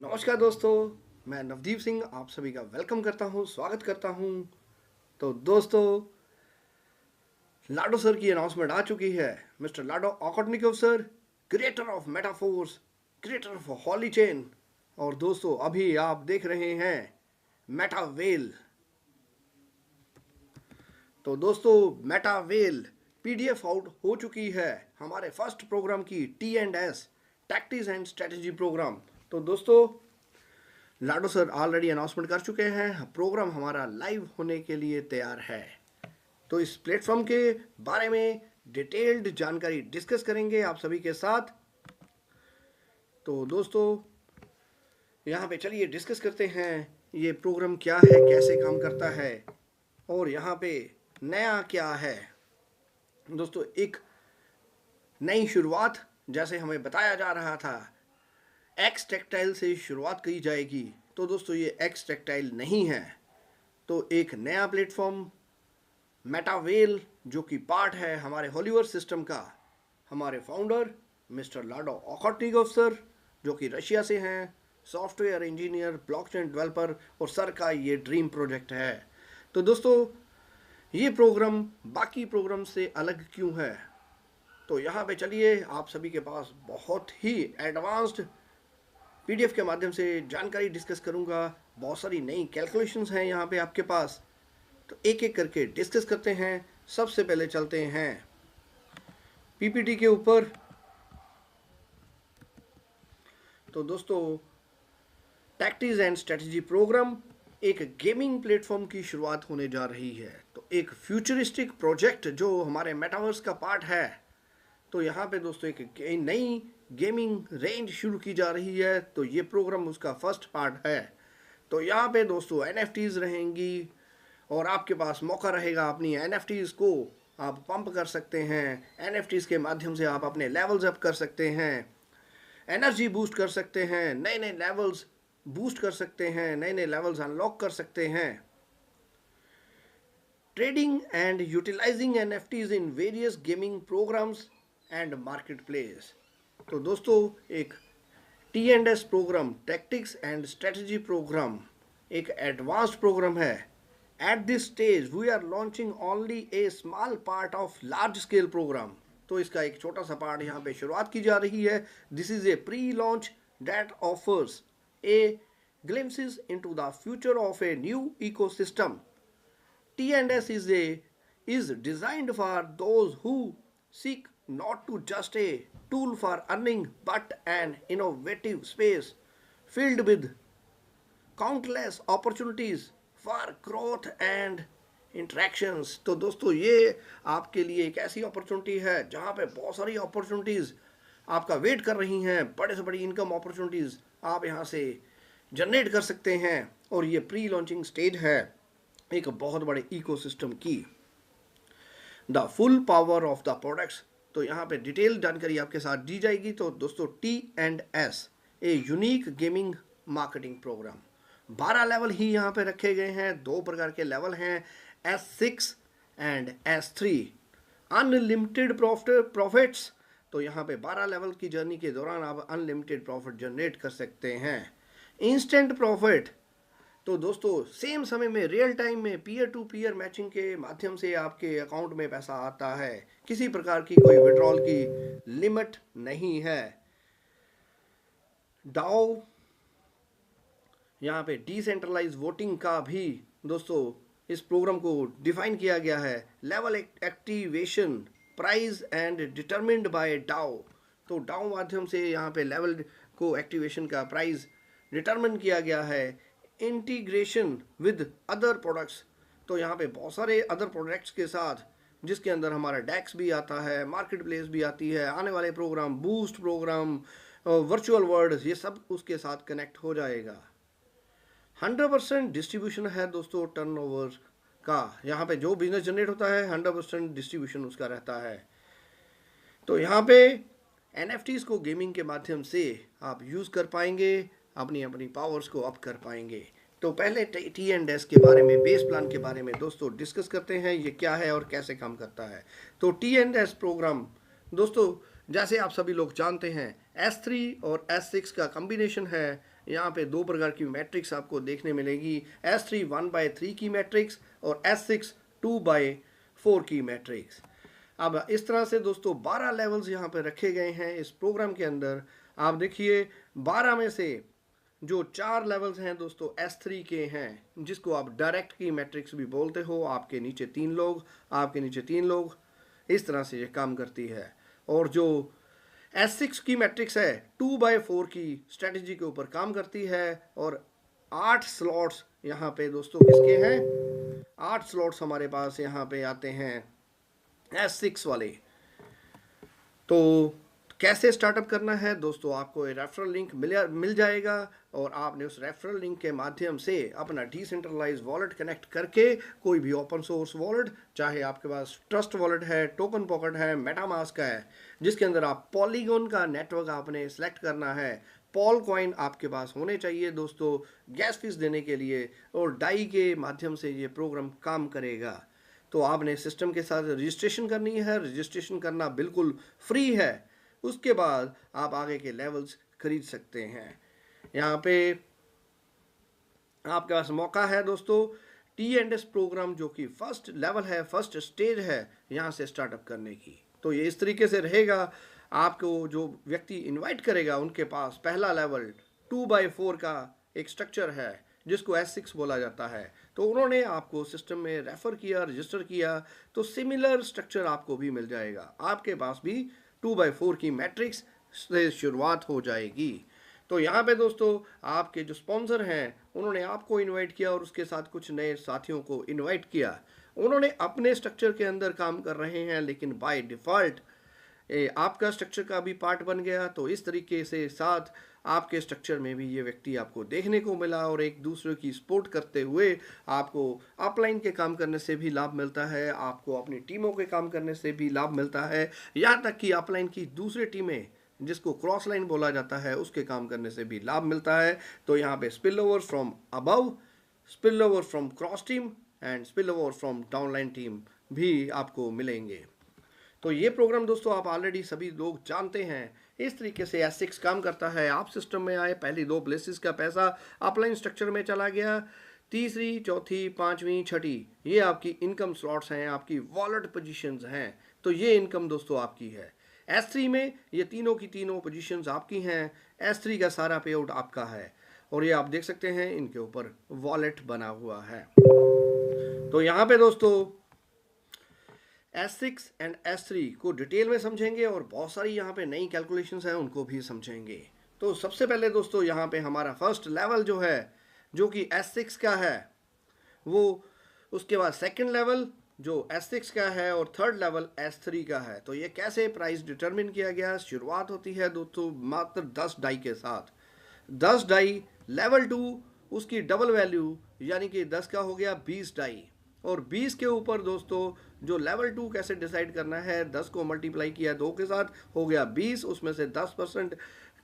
नमस्कार दोस्तों, मैं नवदीप सिंह आप सभी का वेलकम करता हूं, स्वागत करता हूं। तो दोस्तों, लाडो सर की अनाउंसमेंट आ चुकी है। Mister Lado Okhotnikov sir, creator of Metaforce, creator of Holy Chain. और दोस्तों, अभी आप देख रहे हैं मेटावेल। तो दोस्तों, मेटावेल पीडीएफ आउट हो चुकी है हमारे फर्स्ट प्रोग्राम की, T&S tactics and strategy programme. तो दोस्तों, लाडो सर ऑलरेडी अनाउंसमेंट कर चुके हैं, प्रोग्राम हमारा लाइव होने के लिए तैयार है। तो इस प्लेटफॉर्म के बारे में डिटेल्ड जानकारी डिस्कस करेंगे आप सभी के साथ। तो दोस्तों, यहाँ पे चलिए डिस्कस करते हैं ये प्रोग्राम क्या है, कैसे काम करता है और यहाँ पे नया क्या है। दोस्तों, एक नई शुरुआत, जैसे हमें बताया जा रहा था, एक्स टेक्टाइल से शुरुआत की जाएगी। तो दोस्तों, ये एक्स टेक्टाइल नहीं है। तो एक नया प्लेटफॉर्म मेटावेल, जो कि पार्ट है हमारे हॉलीवर्स सिस्टम का, हमारे founder mister Lado Okhotnikov sir, जो कि रशिया से हैं, सॉफ्टवेयर इंजीनियर, ब्लॉकचेन डेवलपर, और सर का ये ड्रीम प्रोजेक्ट है। तो दोस्तों, ये प्रोग्राम बाकी प्रोग्राम से अलग क्यों है? तो यहाँ पे चलिए, आप सभी के पास बहुत ही एडवांस्ड पीडीएफ के माध्यम से जानकारी डिस्कस करूँगा। बहुत सारी नई कैलकुलेशंस हैं यहाँ पे आपके पास। तो एक एक करके डिस्कस करते हैं। सबसे पहले चलते हैं पीपीटी के ऊपर। तो दोस्तों, टैक्टिक्स एंड स्ट्रेटजी प्रोग्राम एक गेमिंग प्लेटफॉर्म की शुरुआत होने जा रही है। तो एक फ्यूचरिस्टिक प्रोजेक्ट जो हमारे मेटावर्स का पार्ट है। तो यहाँ पे दोस्तों एक नई गेमिंग रेंज शुरू की जा रही है। तो ये प्रोग्राम उसका फर्स्ट पार्ट है। तो यहाँ पे दोस्तों NFTs रहेंगी और आपके पास मौका रहेगा अपनी NFTs को आप पंप कर सकते हैं। NFTs के माध्यम से आप अपने लेवल्स अप कर सकते हैं, एनर्जी बूस्ट कर सकते हैं, नए नए लेवल्स बूस्ट कर सकते हैं, नए नए लेवल्स अनलॉक कर सकते हैं। Trading and utilising NFTs in various gaming programs and market place. तो दोस्तों, एक T&S program, tactics and strategy program, एक एडवांस्ड प्रोग्राम है। At this stage we are launching only a small part of large scale program. तो इसका एक छोटा सा पार्ट यहाँ पे शुरुआत की जा रही है। This is a pre launch that offers A glimpses into the future of a new ecosystem. T&S is designed for those who seek not to just a tool for earning but an innovative space filled with countless opportunities for growth and interactions। तो दोस्तों, ये आपके लिए एक ऐसी opportunity है जहाँ पे बहुत सारी अपॉर्चुनिटीज़ आपका वेट कर रही हैं। बड़े से बड़ी इनकम अपॉर्चुनिटीज़ आप यहाँ से जनरेट कर सकते हैं। और ये प्री लॉन्चिंग स्टेज है एक बहुत बड़े इकोसिस्टम की। The full power of the products. तो यहाँ पे डिटेल जानकारी आपके साथ दी जाएगी। तो दोस्तों, T&S a unique gaming marketing program, 12 level ही यहाँ पे रखे गए हैं। 2 प्रकार के लेवल हैं, S6 and S3। Unlimited profits. तो यहाँ पे 12 लेवल की जर्नी के दौरान आप अनलिमिटेड प्रॉफिट जनरेट कर सकते हैं। Instant profit. तो दोस्तों, सेम समय में, रियल टाइम में, पीयर टू पीयर मैचिंग के माध्यम से आपके अकाउंट में पैसा आता है। किसी प्रकार की कोई विड्रॉल की लिमिट नहीं है। डाओ, यहाँ पे डिसेंट्रलाइज वोटिंग का भी दोस्तों इस प्रोग्राम को डिफाइन किया गया है। Level activation price and determined by DAO. तो डाओ माध्यम से यहाँ पे लेवल को एक्टिवेशन का प्राइस डिटरमिन किया गया है। Integration with other products. तो यहाँ पे बहुत सारे अदर प्रोडक्ट्स के साथ, जिसके अंदर हमारा डेक्स भी आता है, मार्केट प्लेस भी आती है, आने वाले program, boost program, virtual world, ये सब उसके साथ कनेक्ट हो जाएगा। 100% डिस्ट्रीब्यूशन है दोस्तों टर्नओवर का। यहाँ पे जो बिजनेस जनरेट होता है 100% डिस्ट्रीब्यूशन उसका रहता है। तो यहाँ पे NFTs को गेमिंग के माध्यम से आप यूज़ कर पाएंगे, अपनी अपनी पावर्स को अप कर पाएंगे। तो पहले T&S के बारे में, बेस प्लान के बारे में दोस्तों डिस्कस करते हैं, ये क्या है और कैसे काम करता है। तो T&S प्रोग्राम दोस्तों, जैसे आप सभी लोग जानते हैं, S3 और S6 का कॉम्बिनेशन है। यहाँ पे दो प्रकार की मैट्रिक्स आपको देखने मिलेगी, S3 1/3 की मैट्रिक्स और S6 2/4 की मैट्रिक्स। अब इस तरह से दोस्तों 12 लेवल्स यहाँ पे रखे गए हैं इस प्रोग्राम के अंदर। आप देखिए 12 में से जो 4 लेवल्स हैं दोस्तों S3 के हैं, जिसको आप डायरेक्ट की मैट्रिक्स भी बोलते हो। आपके नीचे 3 लोग, आपके नीचे 3 लोग, इस तरह से ये काम करती है। और जो S6 की मैट्रिक्स है 2/4 की स्ट्रेटजी के ऊपर काम करती है। और 8 स्लॉट्स यहाँ पे दोस्तों किसके हैं, 8 स्लॉट्स हमारे पास यहाँ पे आते हैं S6 वाले। तो कैसे स्टार्टअप करना है दोस्तों, आपको रेफरल लिंक मिल जाएगा और आपने उस रेफरल लिंक के माध्यम से अपना डिसेंट्रलाइज वॉलेट कनेक्ट करके कोई भी ओपन सोर्स वॉलेट, चाहे आपके पास ट्रस्ट वॉलेट है, टोकन पॉकेट है, मेटामास्क है, जिसके अंदर आप पॉलीगॉन का नेटवर्क आपने सेलेक्ट करना है। पॉल कॉइन आपके पास होने चाहिए दोस्तों गैस फीस देने के लिए, और डाई के माध्यम से ये प्रोग्राम काम करेगा। तो आपने सिस्टम के साथ रजिस्ट्रेशन करनी है, रजिस्ट्रेशन करना बिल्कुल फ्री है। उसके बाद आप आगे के लेवल्स खरीद सकते हैं। यहाँ पे आपके पास मौका है दोस्तों T&S प्रोग्राम जो कि फर्स्ट लेवल है, फर्स्ट स्टेज है यहाँ से स्टार्टअप करने की। तो ये इस तरीके से रहेगा, आपको जो व्यक्ति इनवाइट करेगा उनके पास पहला लेवल 2/4 का एक स्ट्रक्चर है जिसको S6 बोला जाता है। तो उन्होंने आपको सिस्टम में रेफर किया, रजिस्टर किया, तो सिमिलर स्ट्रक्चर आपको भी मिल जाएगा। आपके पास भी 2/4 की मैट्रिक्स से शुरुआत हो जाएगी। तो यहाँ पे दोस्तों आपके जो स्पॉन्सर हैं उन्होंने आपको इनवाइट किया और उसके साथ कुछ नए साथियों को इनवाइट किया। उन्होंने अपने स्ट्रक्चर के अंदर काम कर रहे हैं, लेकिन बाय डिफ़ॉल्ट आपका स्ट्रक्चर का भी पार्ट बन गया। तो इस तरीके से साथ आपके स्ट्रक्चर में भी ये व्यक्ति आपको देखने को मिला और एक दूसरे की सपोर्ट करते हुए आपको अपलाइन के काम करने से भी लाभ मिलता है, आपको अपनी टीमों के काम करने से भी लाभ मिलता है, यहाँ तक कि अपलाइन की दूसरी टीमें जिसको क्रॉस लाइन बोला जाता है उसके काम करने से भी लाभ मिलता है। तो यहाँ पे spill over from above, spill over from cross team and spill over from downline team भी आपको मिलेंगे। तो ये प्रोग्राम दोस्तों आप ऑलरेडी सभी लोग जानते हैं। इस तरीके से S6 काम करता है। आप सिस्टम में आए, पहली 2 प्लेसेस का पैसा अपलाइन स्ट्रक्चर में चला गया, तीसरी, चौथी, पांचवी, छठी ये आपकी इनकम स्लॉट्स हैं, आपकी वॉलेट पोजीशंस हैं। तो ये इनकम दोस्तों आपकी है। S3 में ये तीनों की तीनों पोजीशंस आपकी हैं। S3 का सारा पे आउट आपका है और ये आप देख सकते हैं इनके ऊपर वॉलेट बना हुआ है। तो यहाँ पे दोस्तों S6 एंड S3 को डिटेल में समझेंगे और बहुत सारी यहाँ पे नई कैलकुलेशंस हैं उनको भी समझेंगे। तो सबसे पहले दोस्तों यहाँ पे हमारा फर्स्ट लेवल जो है जो कि S6 का है वो, उसके बाद सेकंड लेवल जो S6 का है और थर्ड लेवल S3 का है। तो ये कैसे प्राइस डिटरमिन किया गया, शुरुआत होती है दोस्तों मात्र 10 डाई के साथ। 10 डाई लेवल 2 उसकी डबल वैल्यू यानी कि 10 का हो गया 20 डाई, और 20 के ऊपर दोस्तों जो लेवल 2 कैसे डिसाइड करना है, 10 को मल्टीप्लाई किया 2 के साथ हो गया 20, उसमें से 10%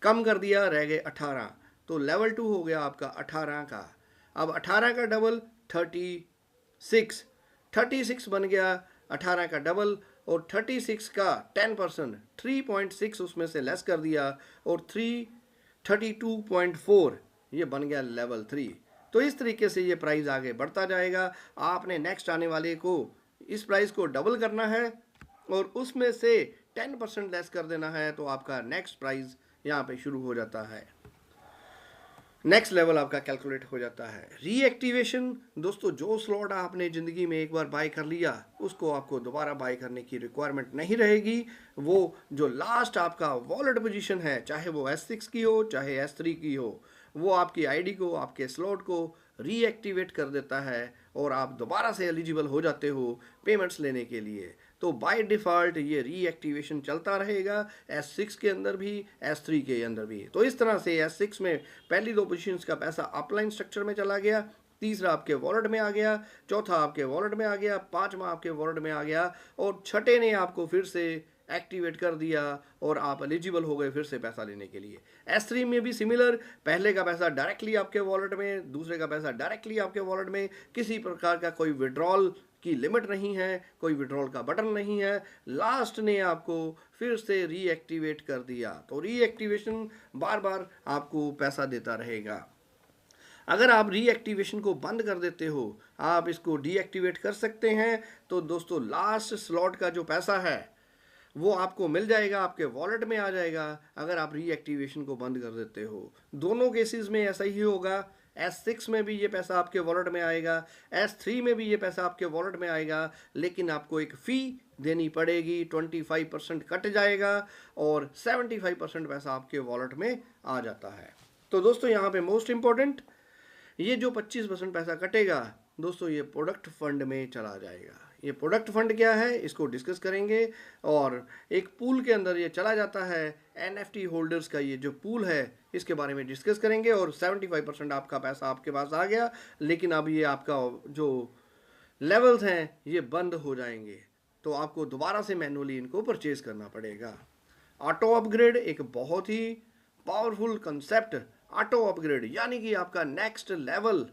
कम कर दिया रह गए 18। तो लेवल 2 हो गया आपका 18 का। अब 18 का डबल 36 बन गया 18 का डबल, और 36 का 10% 3.6 उसमें से लेस कर दिया और 32.4 ये बन गया लेवल 3। तो इस तरीके से ये प्राइस आगे बढ़ता जाएगा। आपने नेक्स्ट आने वाले को इस प्राइस को डबल करना है और उसमें से 10% लेस कर देना है, तो आपका नेक्स्ट प्राइस यहाँ पे शुरू हो जाता है, नेक्स्ट लेवल आपका कैलकुलेट हो जाता है। रीएक्टिवेशन दोस्तों, जो स्लॉट आपने ज़िंदगी में एक बार बाय कर लिया उसको आपको दोबारा बाय करने की रिक्वायरमेंट नहीं रहेगी। वो जो लास्ट आपका वॉलेट पोजीशन है, चाहे वो S6 की हो चाहे S3 की हो, वो आपकी आईडी को, आपके स्लॉट को रीएक्टिवेट कर देता है और आप दोबारा से एलिजिबल हो जाते हो पेमेंट्स लेने के लिए। तो बाय डिफ़ॉल्ट ये रीएक्टिवेशन चलता रहेगा S6 के अंदर भी, S3 के अंदर भी। तो इस तरह से S6 में पहली 2 पोजीशंस का पैसा अपलाइन स्ट्रक्चर में चला गया, तीसरा आपके वॉलेट में आ गया, चौथा आपके वॉलेट में आ गया, पांचवा आपके वॉलेट में आ गया, और छठे ने आपको फिर से एक्टिवेट कर दिया और आप एलिजिबल हो गए फिर से पैसा लेने के लिए। S3 में भी सिमिलर, पहले का पैसा डायरेक्टली आपके वॉलेट में, दूसरे का पैसा डायरेक्टली आपके वॉलेट में, किसी प्रकार का कोई विड्रॉल की लिमिट नहीं है, कोई विड्रॉल का बटन नहीं है। लास्ट ने आपको फिर से रीएक्टिवेट कर दिया, तो रीएक्टिवेशन बार बार आपको पैसा देता रहेगा। अगर आप रीएक्टिवेशन को बंद कर देते हो, आप इसको डीएक्टिवेट कर सकते हैं, तो दोस्तों लास्ट स्लॉट का जो पैसा है वो आपको मिल जाएगा, आपके वॉलेट में आ जाएगा अगर आप रीएक्टिवेशन को बंद कर देते हो। दोनों केसेस में ऐसा ही होगा। S6 में भी ये पैसा आपके वॉलेट में आएगा, S3 में भी ये पैसा आपके वॉलेट में आएगा, लेकिन आपको एक फ़ी देनी पड़ेगी, 25% कट जाएगा और 75% पैसा आपके वॉलेट में आ जाता है। तो दोस्तों यहाँ पे मोस्ट इम्पॉर्टेंट, ये जो 25% पैसा कटेगा दोस्तों, ये प्रोडक्ट फंड में चला जाएगा। ये प्रोडक्ट फंड क्या है इसको डिस्कस करेंगे, और एक पूल के अंदर ये चला जाता है। NFT होल्डर्स का ये जो पूल है इसके बारे में डिस्कस करेंगे, और 75% आपका पैसा आपके पास आ गया, लेकिन अब ये आपका जो लेवल्स हैं ये बंद हो जाएंगे, तो आपको दोबारा से मैनुअली इनको परचेज करना पड़ेगा। ऑटो अपग्रेड एक बहुत ही पावरफुल कंसेप्ट, ऑटो अपग्रेड यानी कि आपका नेक्स्ट लेवल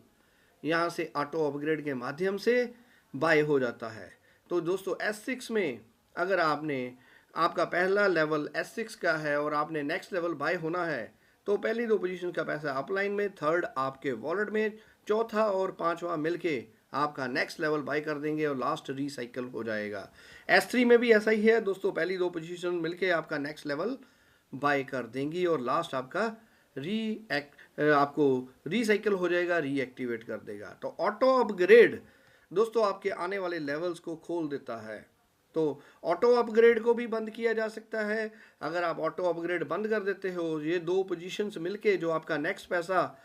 यहाँ से ऑटो अपग्रेड के माध्यम से बाय हो जाता है। तो दोस्तों S6 में अगर आपका पहला लेवल S6 का है और आपने नेक्स्ट लेवल बाय होना है, तो पहली 2 पोजीशन का पैसा अपलाइन में, थर्ड आपके वॉलेट में, चौथा और पांचवा मिलके आपका नेक्स्ट लेवल बाय कर देंगे और लास्ट रिसाइकल हो जाएगा। S3 में भी ऐसा ही है दोस्तों, पहली 2 पोजीशन मिलके आपका नेक्स्ट लेवल बाय कर देंगी और लास्ट आपका आपको रिसाइकल हो जाएगा, रीएक्टिवेट कर देगा। तो ऑटो अपग्रेड दोस्तों आपके आने वाले लेवल्स को खोल देता है। तो ऑटो अपग्रेड को भी बंद किया जा सकता है। अगर आप ऑटो अपग्रेड बंद कर देते हो, ये 2 पोजीशंस मिलके जो आपका नेक्स्ट पैसा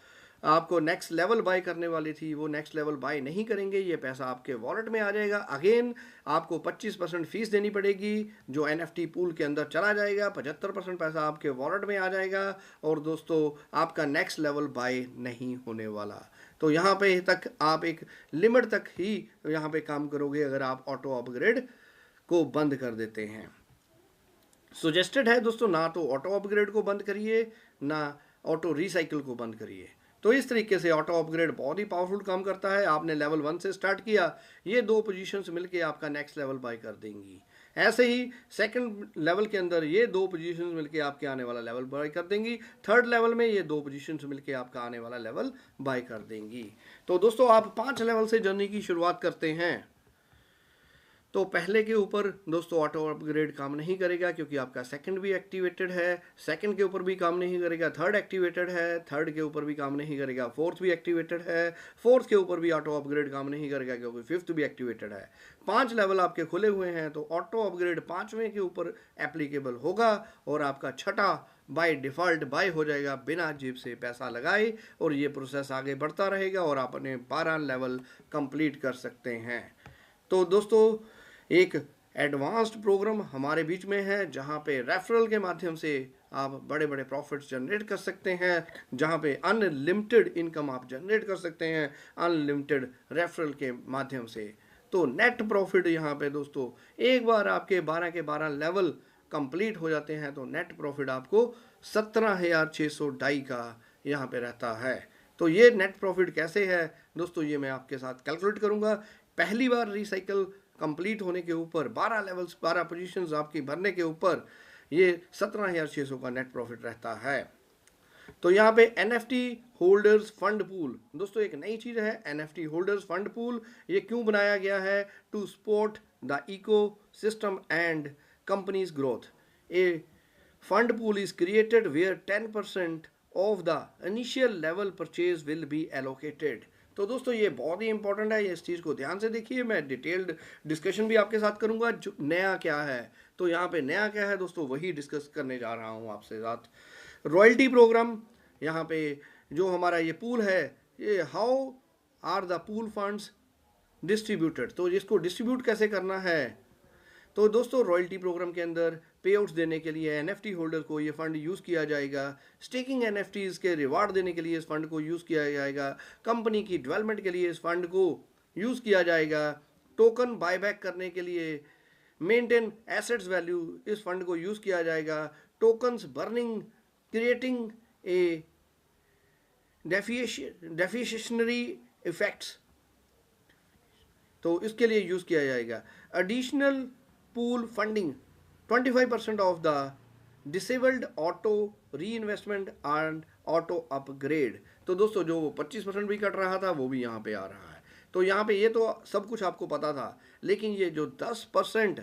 आपको नेक्स्ट लेवल बाय करने वाली थी वो नेक्स्ट लेवल बाय नहीं करेंगे, ये पैसा आपके वॉलेट में आ जाएगा। अगेन आपको 25% फीस देनी पड़ेगी जो NFT पूल के अंदर चला जाएगा, 75% पैसा आपके वॉलेट में आ जाएगा, और दोस्तों आपका नेक्स्ट लेवल बाय नहीं होने वाला। तो यहाँ पे तक आप एक लिमिट तक ही यहाँ पे काम करोगे अगर आप ऑटो अपग्रेड को बंद कर देते हैं। सजेस्टेड है दोस्तों, ना तो ऑटो अपग्रेड को बंद करिए, ना ऑटो रिसाइकिल को बंद करिए। तो इस तरीके से ऑटो अपग्रेड बहुत ही पावरफुल काम करता है। आपने लेवल 1 से स्टार्ट किया, ये 2 पोजीशंस मिलके आपका नेक्स्ट लेवल बाय कर देंगी। ऐसे ही सेकंड लेवल के अंदर ये 2 पोजीशंस मिलके आपके आने वाला लेवल बाय कर देंगी। थर्ड लेवल में ये 2 पोजीशंस मिलके आपका आने वाला लेवल बाय कर देंगी। तो दोस्तों आप 5 लेवल से जर्नी की शुरुआत करते हैं। तो पहले के ऊपर दोस्तों ऑटो अपग्रेड काम नहीं करेगा क्योंकि आपका सेकंड भी एक्टिवेटेड है, सेकंड के ऊपर भी काम नहीं करेगा, थर्ड एक्टिवेटेड है, थर्ड के ऊपर भी काम नहीं करेगा, फोर्थ भी एक्टिवेटेड है, फोर्थ के ऊपर भी ऑटो अपग्रेड काम नहीं करेगा क्योंकि फिफ्थ भी एक्टिवेटेड है। 5 लेवल आपके खुले हुए हैं, तो ऑटो अपग्रेड 5वें के ऊपर एप्लीकेबल होगा और आपका छठा बाय डिफ़ॉल्ट बाय हो जाएगा बिना जेब से पैसा लगाए, और ये प्रोसेस आगे बढ़ता रहेगा और आप अपने 12 लेवल कंप्लीट कर सकते हैं। तो दोस्तों एक एडवांस्ड प्रोग्राम हमारे बीच में है जहां पे रेफरल के माध्यम से आप बड़े बड़े प्रॉफिट्स जनरेट कर सकते हैं, जहां पे अनलिमिटेड इनकम आप जनरेट कर सकते हैं अनलिमिटेड रेफरल के माध्यम से। तो नेट प्रॉफिट यहाँ पे दोस्तों एक बार आपके 12 के 12 लेवल कंप्लीट हो जाते हैं तो नेट प्रॉफिट आपको 17,602 का यहाँ पे रहता है। तो ये नेट प्रॉफिट कैसे है दोस्तों, ये मैं आपके साथ कैलकुलेट करूँगा। पहली बार रिसाइकल कंप्लीट होने के ऊपर 12 लेवल्स 12 पोजीशंस आपकी भरने के ऊपर ये 17,600 का नेट प्रॉफिट रहता है। तो यहाँ पे NFT होल्डर्स फंड पूल दोस्तों एक नई चीज़ है। NFT होल्डर्स फंड पूल ये क्यों बनाया गया है? To support the ecosystem and companies growth. A fund pool is created where 10% of the initial level purchase will be allocated. तो दोस्तों ये बहुत ही इंपॉर्टेंट है, ये इस चीज़ को ध्यान से देखिए। मैं डिटेल्ड डिस्कशन भी आपके साथ करूंगा जो नया क्या है। तो यहाँ पे नया क्या है दोस्तों वही डिस्कस करने जा रहा हूँ आपसे साथ। रॉयल्टी प्रोग्राम यहाँ पे जो हमारा ये पूल है, ये how are the pool funds distributed, तो इसको डिस्ट्रीब्यूट कैसे करना है। तो दोस्तों रॉयल्टी प्रोग्राम के अंदर पेआउट्स देने के लिए NFT होल्डर को ये फंड यूज़ किया जाएगा। स्टेकिंग NFTs के रिवार्ड देने के लिए इस फंड को यूज़ किया जाएगा। कंपनी की डेवलपमेंट के लिए इस फंड को यूज़ किया जाएगा। टोकन बायबैक करने के लिए मेंटेन एसेट्स वैल्यू, इस फंड को यूज किया जाएगा। Tokens burning creating a deflationary effects, तो इसके लिए यूज किया जाएगा। Additional pool funding 25% of the disabled auto reinvestment and auto upgrade. तो दोस्तों जो 25% भी कट रहा था वो भी यहाँ पे आ रहा है। तो यहाँ पे ये तो सब कुछ आपको पता था, लेकिन ये जो 10%,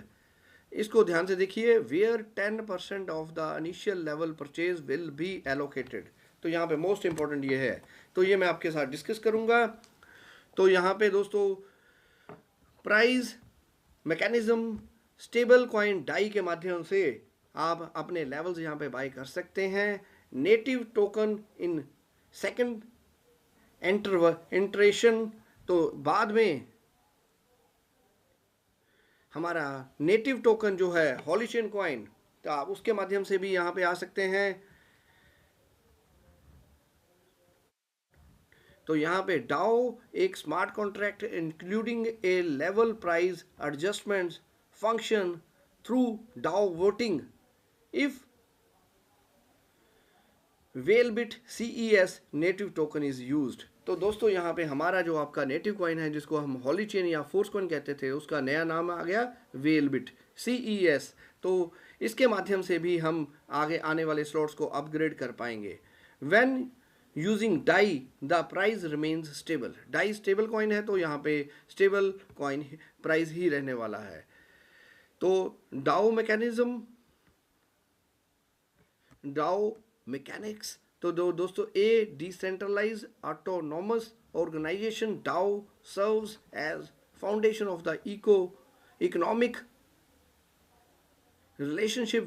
इसको ध्यान से देखिए। Where 10% of the initial level purchase will be allocated, तो यहाँ पे मोस्ट इंपॉर्टेंट ये है, तो ये मैं आपके साथ डिस्कस करूंगा। तो यहाँ पे दोस्तों price mechanism, stable coin Dai के माध्यम से आप अपने लेवल्स यहाँ पे बाय कर सकते हैं। नेटिव टोकन इन सेकंड इंटरेशन, तो बाद में हमारा नेटिव टोकन जो है हॉली चेन कॉइन, तो आप उसके माध्यम से भी यहाँ पे आ सकते हैं। तो यहाँ पे डाओ एक smart contract including a level price adjustments function through DAO voting if Wellbit CES native token is used. तो दोस्तों यहाँ पे हमारा जो आपका नेटिव कॉइन है, जिसको हम हॉली चेन या फोर्स कॉइन कहते थे, उसका नया नाम आ गया वेलबिट CES। तो इसके माध्यम से भी हम आगे आने वाले स्लॉट्स को अपग्रेड कर पाएंगे। When using Dai the price remains stable, Dai stable coin है, तो यहाँ पे स्टेबल कॉइन प्राइस ही रहने वाला है। तो डाओ मैकेनिक्स, तो दोस्तों a decentralise autonomous organisation, DAO serves as foundation of the economic relationship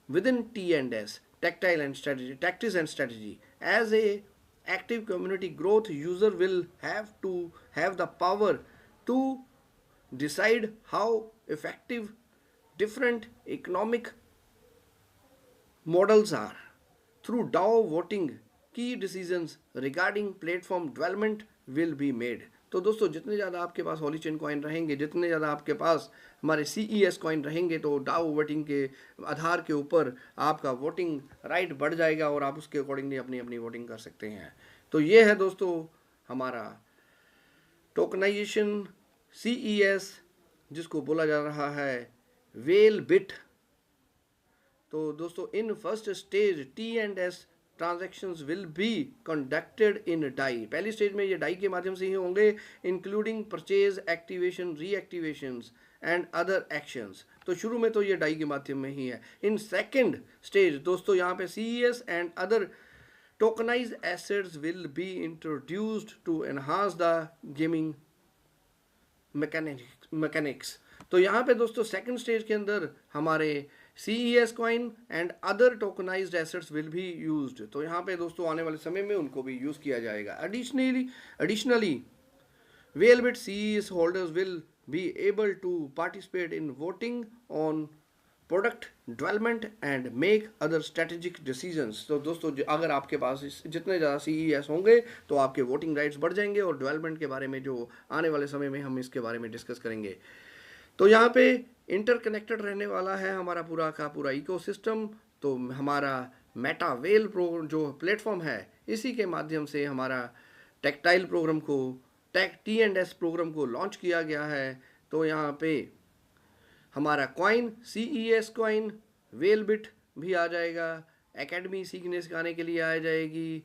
within T&S tactics and strategy. As a active community growth, user will have to have the power to decide how effective different economic models are. Through DAO voting, key decisions regarding platform development will be made. तो दोस्तों जितने ज़्यादा आपके पास हॉली chain coin रहेंगे, जितने ज़्यादा आपके पास हमारे CES कॉइन रहेंगे, तो डाओ वोटिंग के आधार के ऊपर आपका वोटिंग राइट बढ़ जाएगा और आप उसके अकॉर्डिंगली अपनी अपनी वोटिंग कर सकते हैं। तो ये है दोस्तों हमारा टोकनाइजेशन CES, जिसको बोला जा रहा है वेलबिट। तो दोस्तों in first stage T&S transactions will be conducted in DAI, पहली स्टेज में ये डाई के माध्यम से ही होंगे, including purchase, activation, reactivations and other actions. तो शुरू में तो ये डाई के माध्यम में ही है। इन सेकंड स्टेज दोस्तों यहाँ पे CES and other tokenised assets will be introduced to enhance the gaming mechanics. तो यहाँ पे दोस्तों सेकंड स्टेज के अंदर हमारे CES coin and other tokenised assets will be used. तो यहाँ पे दोस्तों आने वाले समय में उनको भी यूज किया जाएगा। Additionally Wellbit CES holders will be able to participate in voting on product development and make other strategic decisions. तो दोस्तों अगर आपके पास जितने ज़्यादा CES होंगे तो आपके वोटिंग राइट्स बढ़ जाएंगे, और डेवलपमेंट के बारे में जो आने वाले समय में हम इसके बारे में डिस्कस करेंगे। तो यहाँ पे इंटरकनेक्टेड रहने वाला है हमारा पूरा का पूरा इकोसिस्टम। तो हमारा मेटावेल प्रो जो प्लेटफॉर्म है, इसी के माध्यम से हमारा टेक्टाइल प्रोग्राम को T&S प्रोग्राम को लॉन्च किया गया है। तो यहाँ पे हमारा कॉइन CES कॉइन वेलबिट भी आ जाएगा, एकेडमी सीखने सिखाने के लिए आ जाएगी,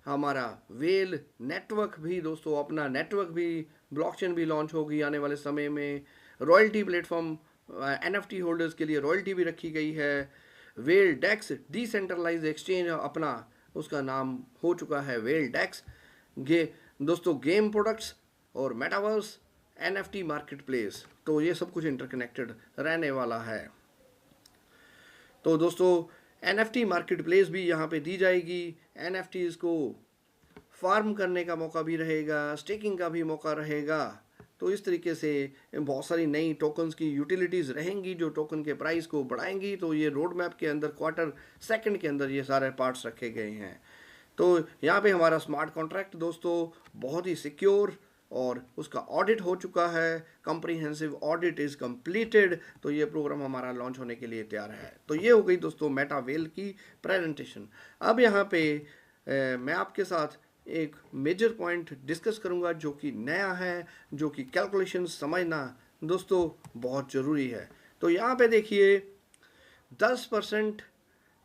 हमारा वेल नेटवर्क भी दोस्तों अपना नेटवर्क भी ब्लॉकचेन भी लॉन्च होगी आने वाले समय में। रॉयल्टी प्लेटफॉर्म NFT होल्डर्स के लिए रॉयल्टी भी रखी गई है। वेल डेक्स डिसेंट्रलाइज एक्सचेंज अपना उसका नाम हो चुका है वेल डेक्स। दोस्तों गेम प्रोडक्ट्स और मेटावर्स NFT मार्केट प्लेस, तो ये सब कुछ इंटरकनेक्टेड रहने वाला है। तो दोस्तों NFT मार्केट प्लेस भी यहाँ पे दी जाएगी। NFTs को फार्म करने का मौका भी रहेगा, स्टेकिंग का भी मौका रहेगा। तो इस तरीके से बहुत सारी नई टोकन्स की यूटिलिटीज़ रहेंगी जो टोकन के प्राइस को बढ़ाएंगी। तो ये रोड मैप के अंदर क्वार्टर सेकंड के अंदर ये सारे पार्ट्स रखे गए हैं। तो यहाँ पे हमारा स्मार्ट कॉन्ट्रैक्ट दोस्तों बहुत ही सिक्योर और उसका ऑडिट हो चुका है, कॉम्प्रिहेंसिव ऑडिट इज़ कंप्लीटेड। तो ये प्रोग्राम हमारा लॉन्च होने के लिए तैयार है। तो ये हो गई दोस्तों मेटा वेल की प्रेजेंटेशन। अब यहाँ पे मैं आपके साथ एक मेजर पॉइंट डिस्कस करूँगा जो कि नया है, जो कि कैलकुलेशन समझना दोस्तों बहुत ज़रूरी है। तो यहाँ पे देखिए 10%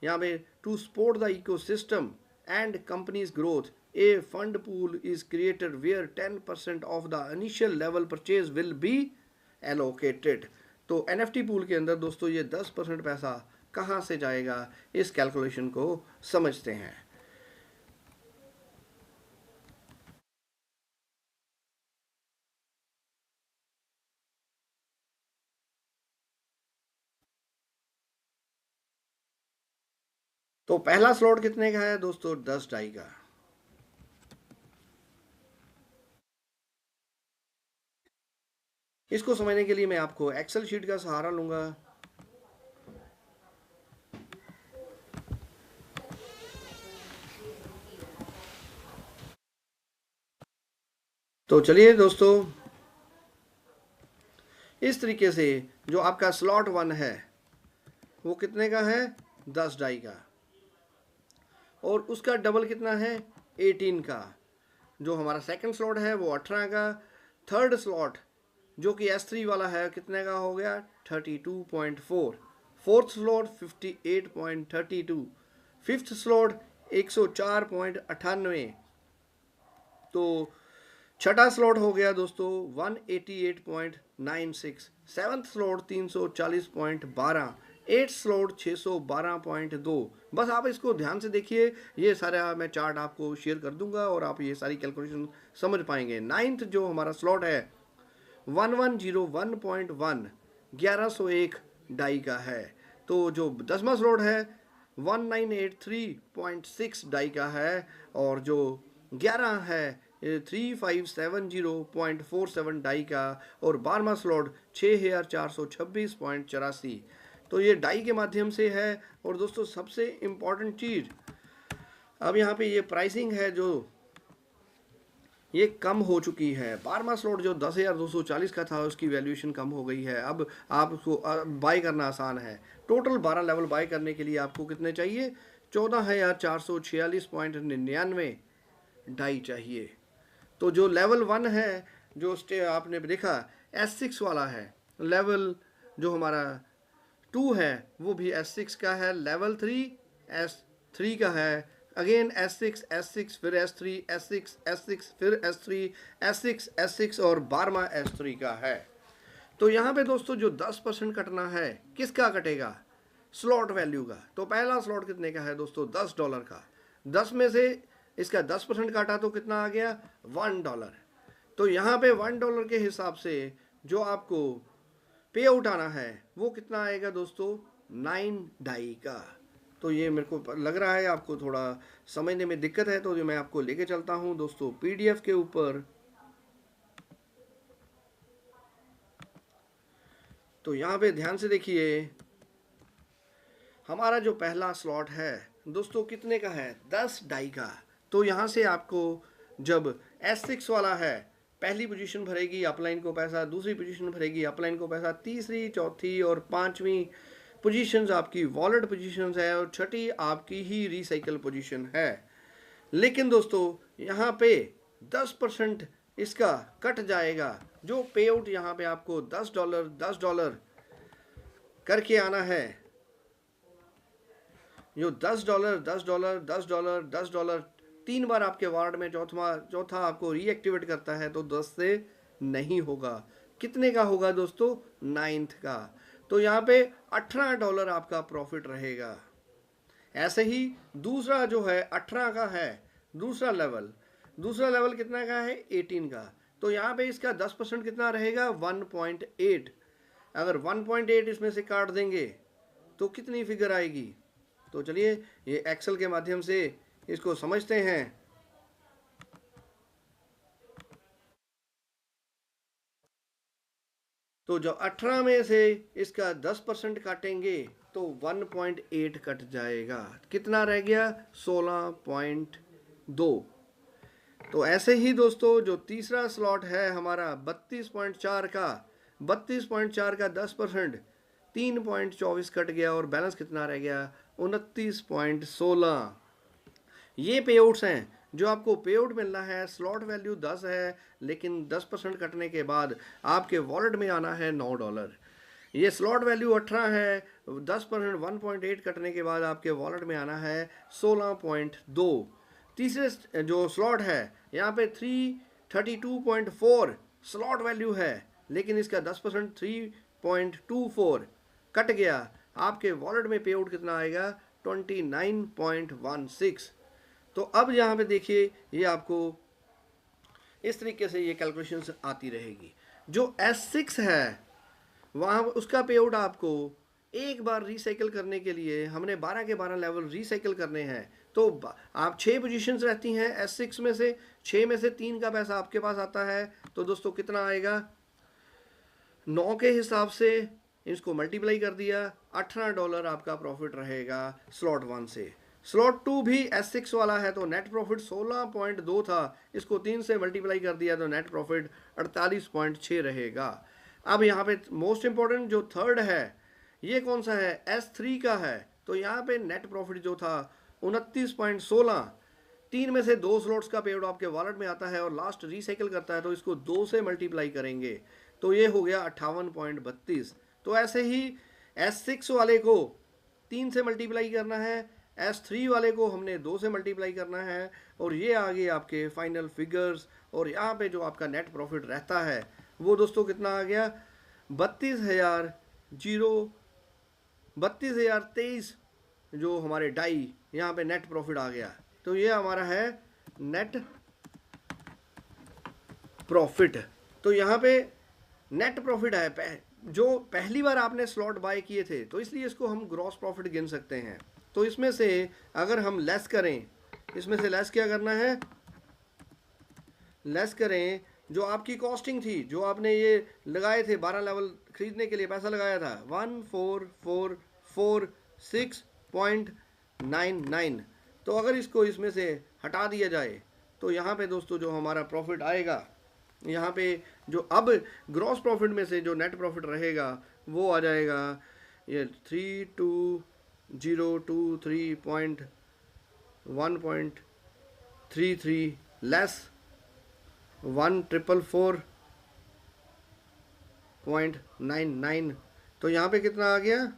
यहाँ पे to support the ecosystem and companies growth a fund pool is created where 10% of the initial level purchase will be allocated. तो एनएफटी पूल के अंदर दोस्तों ये 10% पैसा कहाँ से जाएगा, इस कैलकुलेशन को समझते हैं। तो पहला स्लॉट कितने का है दोस्तों, 10 डाई का। इसको समझने के लिए मैं आपको एक्सेल शीट का सहारा लूंगा। तो चलिए दोस्तों, इस तरीके से जो आपका स्लॉट 1 है वो कितने का है, 10 डाई का, और उसका डबल कितना है, 18 का। जो हमारा सेकंड स्लॉट है वो 18 का। थर्ड स्लॉट जो कि S3 वाला है कितने का हो गया, 32.4। Fourth slot 58.32। Fifth slot 104.98। तो छठा स्लॉट हो गया दोस्तों 188.96। Seventh slot 340.12। Eight slot 612.2। बस आप इसको ध्यान से देखिए, ये सारा मैं चार्ट आपको शेयर कर दूंगा और आप ये सारी कैलकुलेशन समझ पाएंगे। नाइन्थ जो हमारा स्लॉट है 1101.1, 1101 डाई का है। तो जो 10वां स्लॉट है 1983.6 डाई का है, और जो 11 है 3570.47 डाई का, और 12वां स्लॉट 6426.84। तो ये डाई के माध्यम से है। और दोस्तों सबसे इम्पॉर्टेंट चीज़, अब यहाँ पे ये प्राइसिंग है जो ये कम हो चुकी है। 12वां स्लॉट जो 10,240 का था उसकी वैल्यूएशन कम हो गई है। अब आप उसको बाई करना आसान है। टोटल 12 लेवल बाई करने के लिए आपको कितने चाहिए, 14,446.99 डाई चाहिए। तो जो लेवल 1 है, जो आपने देखा S6 वाला है, लेवल जो हमारा 2 है वो भी S6 का है, लेवल 3 S3 का है, अगेन S6 फिर S3 S6 फिर S3 S6 और 12वां S3 का है। तो यहाँ पे दोस्तों जो 10% कटना है, किसका कटेगा, स्लॉट वैल्यू का। तो पहला स्लॉट कितने का है दोस्तों, $10 का। 10 में से इसका 10% काटा तो कितना आ गया, $1। तो यहाँ पे $1 के हिसाब से जो आपको पे आउट आना है वो कितना आएगा दोस्तों, 9 डाई का। तो ये मेरे को लग रहा है आपको थोड़ा समझने में दिक्कत है, तो जो मैं आपको लेके चलता हूँ दोस्तों PDF के ऊपर। तो यहाँ पे ध्यान से देखिए, हमारा जो पहला स्लॉट है दोस्तों कितने का है, 10 डाई का। तो यहाँ से आपको जब S6 वाला है, पहली पोजीशन भरेगी अपलाइन को पैसा, दूसरी पोजीशन भरेगी अपलाइन को पैसा, तीसरी चौथी और पांचवी पोजीशंस आपकी वॉलेट पोजीशंस है, और छठी आपकी ही रिसाइकल पोजीशन है। लेकिन दोस्तों यहाँ पे 10% इसका कट जाएगा। जो पे आउट यहाँ पे आपको $10 करके आना है, जो $10 3 बार आपके वार्ड में चौथा आपको रीएक्टिवेट करता है, तो 10 से नहीं होगा। कितने का होगा दोस्तों, 9th का। तो यहाँ पे $18 आपका प्रॉफिट रहेगा। ऐसे ही दूसरा जो है 18 का है, दूसरा लेवल कितना का है, 18 का। तो यहाँ पे इसका 10% कितना रहेगा, 1.8। अगर 1.8 इसमें से काट देंगे तो कितनी फिगर आएगी। तो चलिए ये एक्सेल के माध्यम से इसको समझते हैं। तो जब 18 में से इसका 10% काटेंगे तो 1.8 कट जाएगा, कितना रह गया, 16.2। तो ऐसे ही दोस्तों जो तीसरा स्लॉट है हमारा 32.4 का, 32.4 का 10%, 3.24 कट गया और बैलेंस कितना रह गया, 29.16। ये पे आउट्स हैं जो आपको पे आउट मिलना है। स्लॉट वैल्यू 10 है, लेकिन 10% कटने के बाद आपके वॉलेट में आना है $9। ये स्लॉट वैल्यू 18 है, 10% 1.8 कटने के बाद आपके वॉलेट में आना है 16.2। तीसरे जो स्लॉट है यहाँ पे 332.4 स्लॉट वैल्यू है, लेकिन इसका 10% 3.24 कट गया। आपके वॉलेट में पे आउट कितना आएगा, 29.16। तो अब यहाँ पे देखिए, ये आपको इस तरीके से ये कैलकुलेशंस आती रहेगी। जो S6 है वहाँ उसका पे आउट आपको एक बार रिसाइकिल करने के लिए हमने 12 के 12 लेवल रिसाइकिल करने हैं। तो आप 6 पोजीशंस रहती हैं S6 में से, 6 में से 3 का पैसा आपके पास आता है। तो दोस्तों कितना आएगा, 9 के हिसाब से इसको मल्टीप्लाई कर दिया, $18 आपका प्रॉफिट रहेगा स्लॉट 1 से। स्लॉट 2 भी S6 वाला है, तो नेट प्रॉफिट 16.2 था, इसको 3 से मल्टीप्लाई कर दिया तो नेट प्रॉफिट 48.6 रहेगा। अब यहाँ पे मोस्ट इंपॉर्टेंट जो थर्ड है, ये कौन सा है, S3 का है। तो यहाँ पे नेट प्रॉफिट जो था 29.16, 3 में से 2 स्लॉट्स का पे आउट आपके वॉलेट में आता है और लास्ट रिसाइकिल करता है, तो इसको 2 से मल्टीप्लाई करेंगे तो ये हो गया 58.32। तो ऐसे ही S6 वाले को 3 से मल्टीप्लाई करना है, S3 वाले को हमने 2 से मल्टीप्लाई करना है, और ये आ गए आपके फाइनल फिगर्स। और यहाँ पे जो आपका नेट प्रॉफिट रहता है वो दोस्तों कितना आ गया, 32,023 जो हमारे डाई यहाँ पे नेट प्रॉफिट आ गया। तो ये हमारा है नेट प्रॉफिट। तो यहाँ पे नेट प्रॉफिट है, जो पहली बार आपने स्लॉट बाय किए थे, तो इसलिए इसको हम ग्रॉस प्रॉफिट गिन सकते हैं। तो इसमें से अगर हम लेस करें, इसमें से लेस क्या करना है, लेस करें जो आपकी कॉस्टिंग थी, जो आपने ये लगाए थे 12 लेवल खरीदने के लिए पैसा लगाया था 14,446.99। तो अगर इसको इसमें से हटा दिया जाए तो यहाँ पे दोस्तों जो हमारा प्रॉफिट आएगा, यहाँ पे जो अब ग्रॉस प्रॉफिट में से जो नेट प्रॉफिट रहेगा वो आ जाएगा ये 3203.1.33 लेस 1,444.99। तो यहाँ पे कितना आ गया,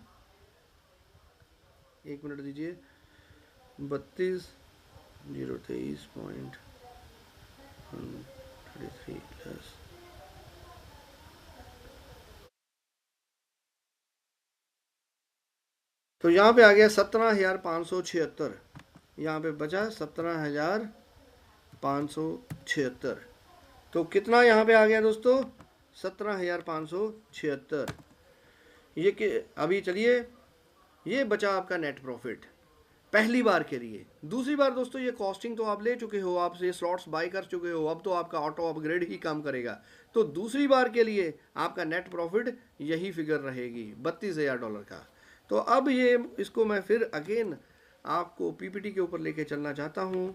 एक मिनट दीजिए, 32,023.133 लेस, तो यहाँ पे आ गया 17,576। यहाँ पे बचा 17,576। तो कितना यहाँ पे आ गया दोस्तों, 17,576। ये कि अभी चलिए, ये बचा आपका नेट प्रॉफिट पहली बार के लिए। दूसरी बार दोस्तों ये कॉस्टिंग तो आप ले चुके हो, आप ये स्लॉट्स बाय कर चुके हो, अब तो आपका ऑटो अपग्रेड ही काम करेगा। तो दूसरी बार के लिए आपका नेट प्रॉफिट यही फिगर रहेगी $32,000 का। तो अब ये इसको मैं फिर अगेन आपको पीपीटी के ऊपर लेके चलना चाहता हूँ।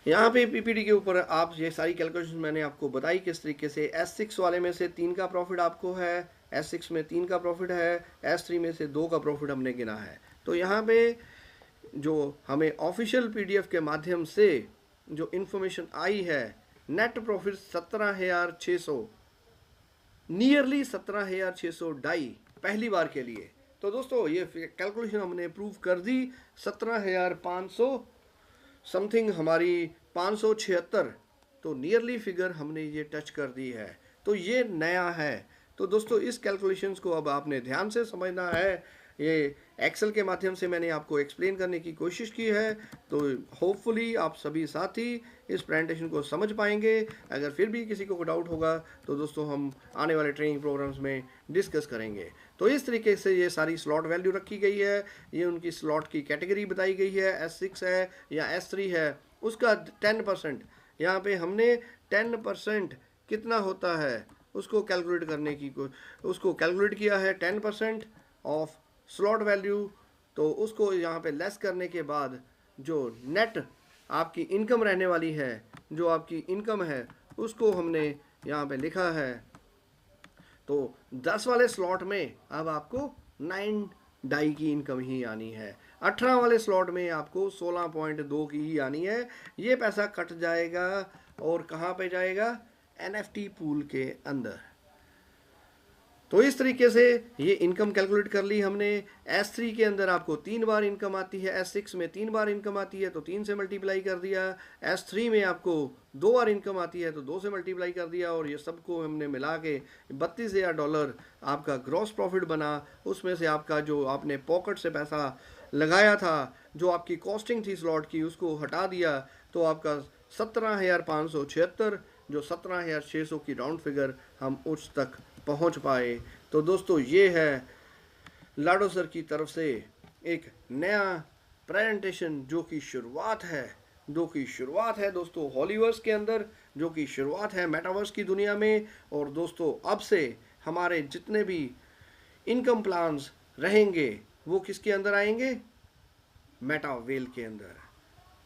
यहाँ पे पीपीटी के ऊपर आप ये सारी कैलकुलेशन मैंने आपको बताई किस तरीके से। S6 वाले में से 3 का प्रॉफिट आपको है, S6 में 3 का प्रॉफिट है, S3 में से 2 का प्रॉफिट हमने गिना है। तो यहाँ पे जो हमें ऑफिशियल पीडीएफ के माध्यम से जो इंफॉर्मेशन आई है, नेट प्रॉफिट 17,600, नियरली 17,600 डाई पहली बार के लिए। तो दोस्तों ये कैलकुलेशन हमने प्रूव कर दी, 17,500 समथिंग हमारी 576, तो नियरली फिगर हमने ये टच कर दी है। तो ये नया है। तो दोस्तों इस कैलकुलेशंस को अब आपने ध्यान से समझना है। ये एक्सेल के माध्यम से मैंने आपको एक्सप्लेन करने की कोशिश की है, तो होपफुली आप सभी साथी इस प्रेजेंटेशन को समझ पाएंगे। अगर फिर भी किसी को डाउट होगा तो दोस्तों हम आने वाले ट्रेनिंग प्रोग्राम्स में डिस्कस करेंगे। तो इस तरीके से ये सारी स्लॉट वैल्यू रखी गई है, ये उनकी स्लॉट की कैटेगरी बताई गई है, S6 है या S3 है, उसका 10% यहाँ पे हमने 10% कितना होता है उसको कैलकुलेट करने की उसको कैलकुलेट किया है 10% ऑफ स्लॉट वैल्यू। तो उसको यहाँ पे लेस करने के बाद जो नेट आपकी इनकम रहने वाली है, जो आपकी इनकम है, उसको हमने यहाँ पे लिखा है। तो 10 वाले स्लॉट में अब आपको 9 डाई की इनकम ही आनी है। 18 वाले स्लॉट में आपको 16.2 की ही आनी है। ये पैसा कट जाएगा और कहाँ पे जाएगा? NFT पूल के अंदर। तो इस तरीके से ये इनकम कैलकुलेट कर ली हमने। S3 के अंदर आपको 3 बार इनकम आती है, S6 में 3 बार इनकम आती है तो 3 से मल्टीप्लाई कर दिया, S3 में आपको 2 बार इनकम आती है तो 2 से मल्टीप्लाई कर दिया, और ये सबको हमने मिला के $32,000 आपका ग्रॉस प्रॉफिट बना। उसमें से आपका जो आपने पॉकेट से पैसा लगाया था, जो आपकी कॉस्टिंग थी स्लॉट की, उसको हटा दिया तो आपका 17,576, जो 17,600 की राउंड फिगर हम उस तक पहुंच पाए। तो दोस्तों ये है लाडो सर की तरफ से एक नया प्रेजेंटेशन जो कि शुरुआत है दोस्तों हॉलीवर्स के अंदर, जो कि शुरुआत है मेटावर्स की दुनिया में। और दोस्तों अब से हमारे जितने भी इनकम प्लान्स रहेंगे वो किसके अंदर आएंगे? मेटावेल के अंदर।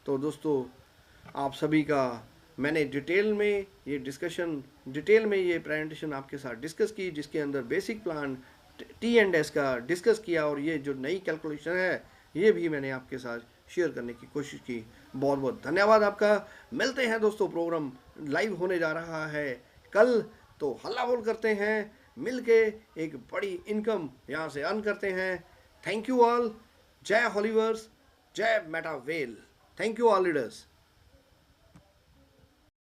तो दोस्तों आप सभी का मैंने डिटेल में ये प्रेजेंटेशन आपके साथ डिस्कस की, जिसके अंदर बेसिक प्लान T&S का डिस्कस किया, और ये जो नई कैलकुलेशन है ये भी मैंने आपके साथ शेयर करने की कोशिश की। बहुत बहुत धन्यवाद आपका। मिलते हैं दोस्तों, प्रोग्राम लाइव होने जा रहा है कल, तो हल्ला बोल करते हैं, मिलके एक बड़ी इनकम यहाँ से अर्न करते हैं। Thank you all. जय हॉलीवर्स, जय Metawell. Thank you all leaders.